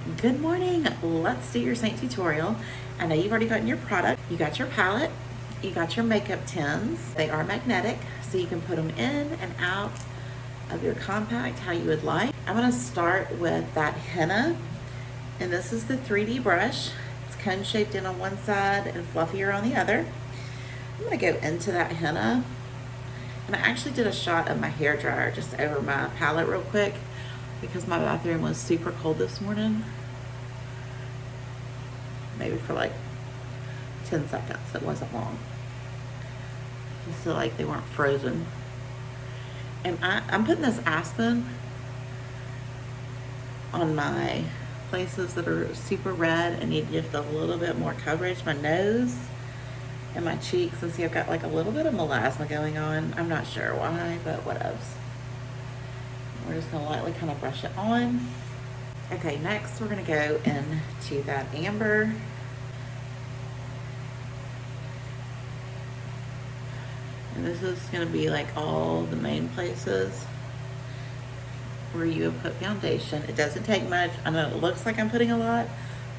Good morning. Let's do your Seint tutorial. I know you've already gotten your product. You got your palette. You got your makeup tins. They are magnetic, so you can put them in and out of your compact how you would like. I'm going to start with that henna, and this is the 3D brush. It's cone shaped in on one side and fluffier on the other. I'm going to go into that henna, and I actually did a shot of my hair dryer just over my palette real quick because my bathroom was super cold this morning. Maybe for like 10 seconds, it wasn't long. Just so like they weren't frozen. And I'm putting this Aspen on my places that are super red and need just a little bit more coverage. My nose and my cheeks, and see I've got like a little bit of melasma going on. I'm not sure why, but whatevs. We're just gonna lightly kind of brush it on. Okay, next we're gonna go into that amber. And this is gonna be like all the main places where you would put foundation. It doesn't take much. I know it looks like I'm putting a lot,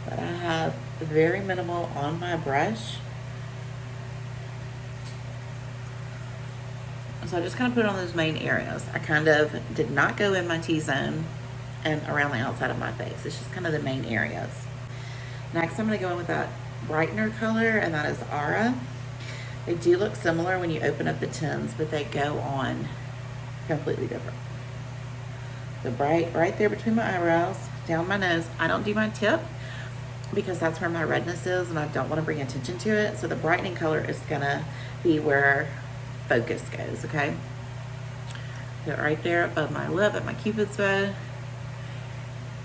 but I have very minimal on my brush. So I just kind of put it on those main areas. I kind of did not go in my T-zone and around the outside of my face. It's just kind of the main areas. Next, I'm going to go in with that brightener color, and that is Aura. They do look similar when you open up the tins, but they go on completely different. The bright right there between my eyebrows, down my nose. I don't do my tip because that's where my redness is, and I don't want to bring attention to it. So the brightening color is going to be where focus goes, okay? Go right there above my lip at my cupid's bow.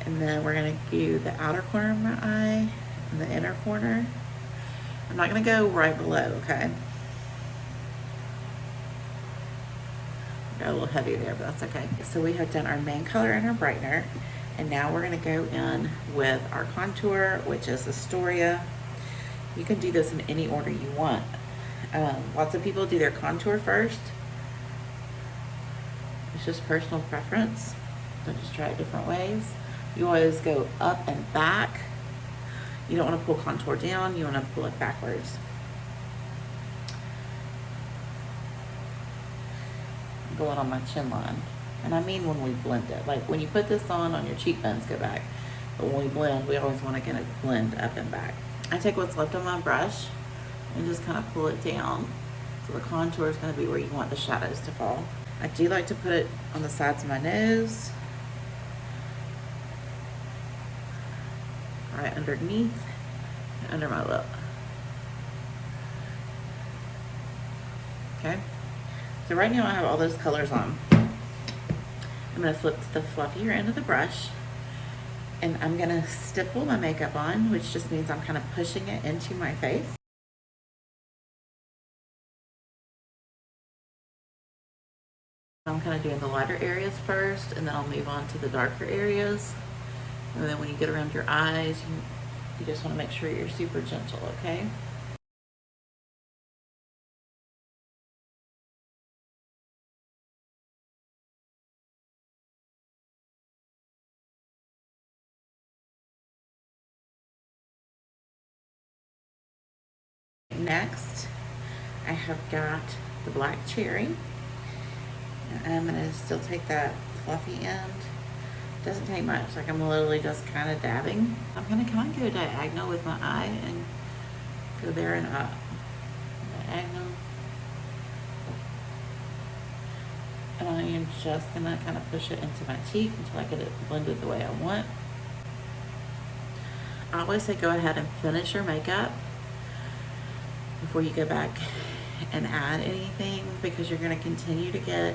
And then we're gonna do the outer corner of my eye and the inner corner. I'm not gonna go right below, okay? Got a little heavy there, but that's okay. So we have done our main color and our brightener, and now we're gonna go in with our contour, which is Astoria. You can do this in any order you want. Lots of people do their contour first. It's just personal preference. So just try it different ways. You always go up and back. You don't want to pull contour down. You want to pull it backwards. Going on my chin line. And I mean when we blend it. Like when you put this on your cheekbones go back. But when we blend, we always want to get it blend up and back. I take what's left on my brush and just kind of pull it down. So the contour is going to be where you want the shadows to fall. I do like to put it on the sides of my nose, right underneath, and under my lip. Okay, so right now I have all those colors on. I'm going to flip to the fluffier end of the brush, and I'm going to stipple my makeup on, which just means I'm kind of pushing it into my face. I'm kind of doing the lighter areas first, and then I'll move on to the darker areas. And then when you get around your eyes, you just want to make sure you're super gentle, okay? Next, I have got the black cherry. I'm gonna still take that fluffy end. Doesn't take much, like I'm literally just kind of dabbing. I'm gonna kind of go diagonal with my eye and go there and up. Diagonal. And I am just gonna kind of push it into my cheek until I get it blended the way I want. I always say go ahead and finish your makeup before you go back and add anything, because you're going to continue to get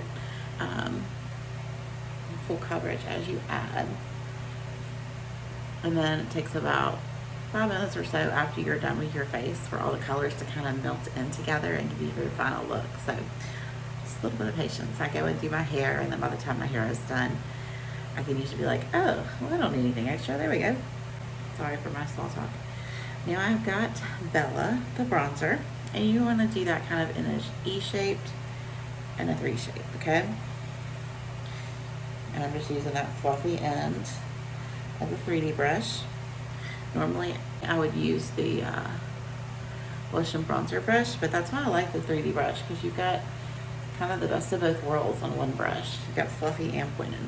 full coverage as you add. And then it takes about 5 minutes or so after you're done with your face for all the colors to kind of melt in together and give you your final look. So just a little bit of patience. I go and do my hair, and then by the time my hair is done, I can usually be like, oh, well, I don't need anything extra. There we go. Sorry for my small talk. Now I've got Bella, the bronzer, and you want to do that kind of in an E-shaped and a 3 shape, okay? And I'm just using that fluffy end of the 3D brush. Normally I would use the blush and bronzer brush, but that's why I like the 3D brush, because you've got kind of the best of both worlds on one brush. You've got fluffy and pointed.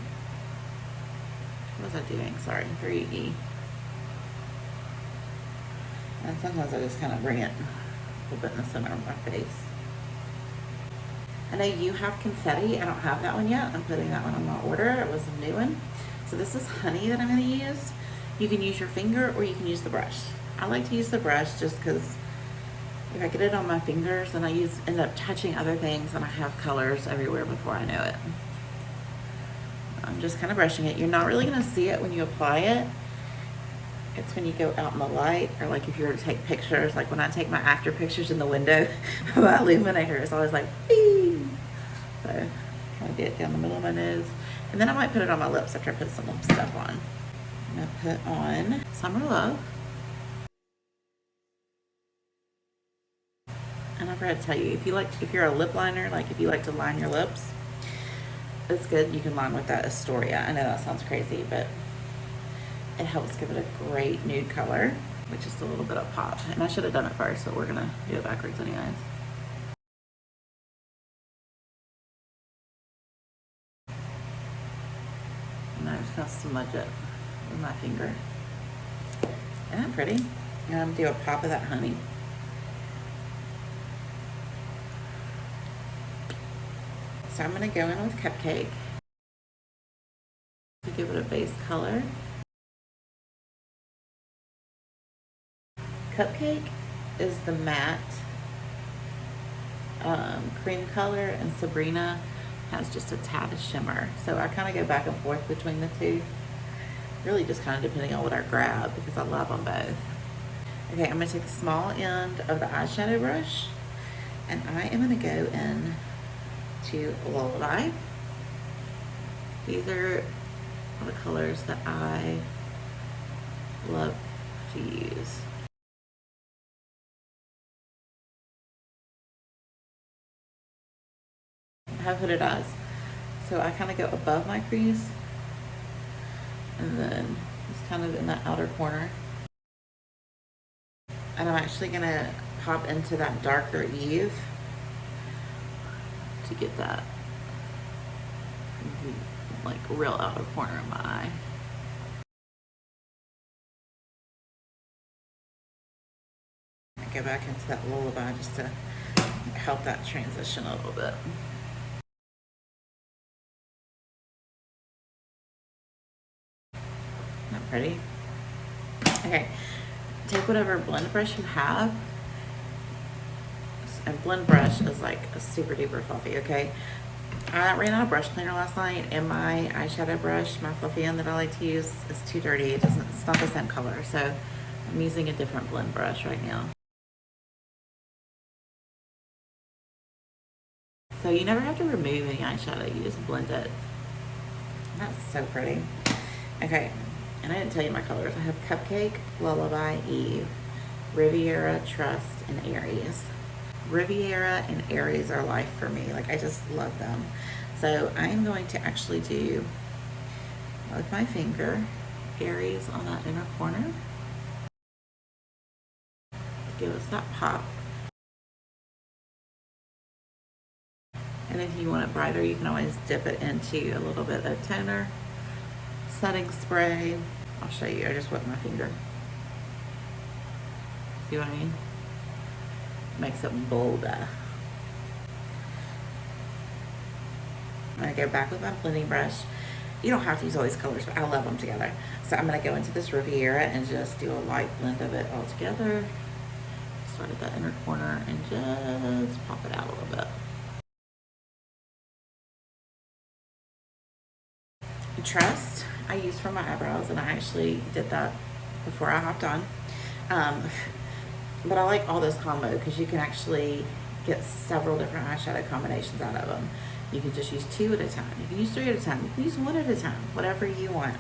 What was I doing? Sorry, 3E. And sometimes I just kind of bring it a little bit in the center of my face. I know you have Confetti. I don't have that one yet. I'm putting that one on my order. It was a new one. So this is honey that I'm going to use. You can use your finger or you can use the brush. I like to use the brush just because if I get it on my fingers, then I end up touching other things and I have colors everywhere before I know it. I'm just kind of brushing it. You're not really going to see it when you apply it. It's when you go out in the light, or like if you were to take pictures, like when I take my after pictures in the window, my Illuminator is always like, bing. So kind of get it down the middle of my nose. And then I might put it on my lips after I put some stuff on. I'm going to put on Summer Love. And I forgot to tell you, if you're a lip liner, like if you like to line your lips, it's good. You can line with that Astoria. I know that sounds crazy, but it helps give it a great nude color with just a little bit of pop. And I should have done it first, but we're gonna do it backwards anyways. And I'm just gonna smudge it with my finger. Isn't that pretty? And I'm gonna do a pop of that honey. So I'm gonna go in with Cupcake to give it a base color. Cupcake is the matte cream color, and Sabrina has just a tad of shimmer. So I kind of go back and forth between the two, really just kind of depending on what I grab, because I love them both. Okay, I'm going to take the small end of the eyeshadow brush, and I am going to go in to Lullaby. These are the colors that I love to use. Have hooded eyes, so I kind of go above my crease and then it's kind of in that outer corner, and I'm actually gonna pop into that darker Eve to get that like real outer corner of my eye. I go back into that Lullaby just to help that transition a little bit. Not pretty? Okay, take whatever blend brush you have, and blend brush is like a super duper fluffy, okay? I ran out of brush cleaner last night, and my eyeshadow brush, my fluffy end that I like to use, is too dirty. It's not the same color, so I'm using a different blend brush right now. So you never have to remove any eyeshadow, you just blend it. That's so pretty. Okay, and I didn't tell you my colors. I have Cupcake, Lullaby, Eve, Riviera, Trust, and Aries. Riviera and Aries are life for me. Like, I just love them. So I'm going to actually do, with my finger, Aries on that inner corner. Give us that pop. And if you want it brighter, you can always dip it into a little bit of toner, setting spray. I'll show you. I just wet my finger. See what I mean? Makes it bolder. I'm going to go back with my blending brush. You don't have to use all these colors, but I love them together. So I'm going to go into this Riviera and just do a light blend of it all together. Start at that inner corner and just pop it out a little bit. Trust I use for my eyebrows, and I actually did that before I hopped on. But I like all this combo because you can actually get several different eyeshadow combinations out of them. You can just use 2 at a time. You can use 3 at a time. You can use 1 at a time, whatever you want.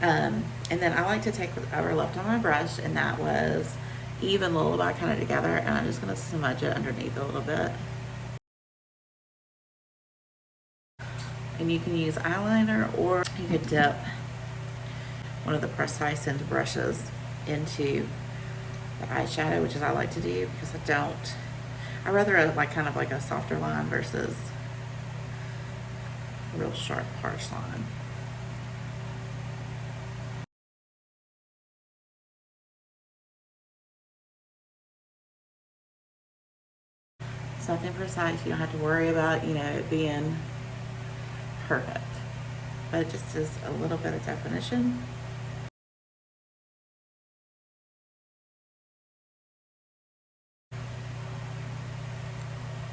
And then I like to take whatever left on my brush, and that was Eve and Lullaby kind of together, and I'm just going to smudge it underneath a little bit. And you can use eyeliner, or you could dip one of the precise brushes into the eyeshadow, which is I like to do because I rather like kind of like a softer line versus a real sharp, harsh line. It's nothing precise. You don't have to worry about, it being perfect. But it just is a little bit of definition.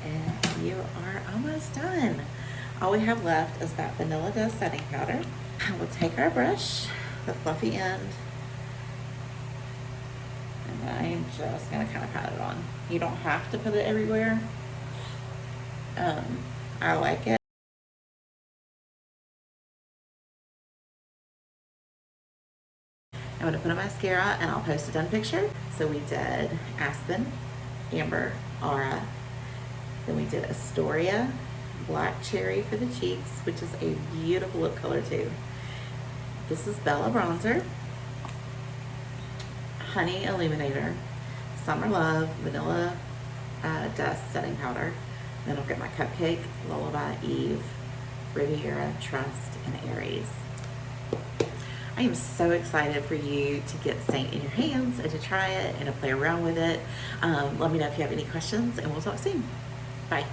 And you are almost done. All we have left is that Vanilla Dust setting powder. We'll take our brush, the fluffy end, and I'm just gonna kind of pat it on. You don't have to put it everywhere. I like it. I'm gonna put a mascara and I'll post a done picture. So we did Aspen, Amber, Aura. Then we did Astoria, Black Cherry for the cheeks, which is a beautiful lip color too. This is Bella Bronzer, Honey Illuminator, Summer Love, Vanilla Dust Setting Powder. Then I'll get my Cupcake, Lullaby, Eve, Riviera, Trust, and Aries. I am so excited for you to get Seint in your hands and to try it and to play around with it. Let me know if you have any questions, and we'll talk soon. Bye.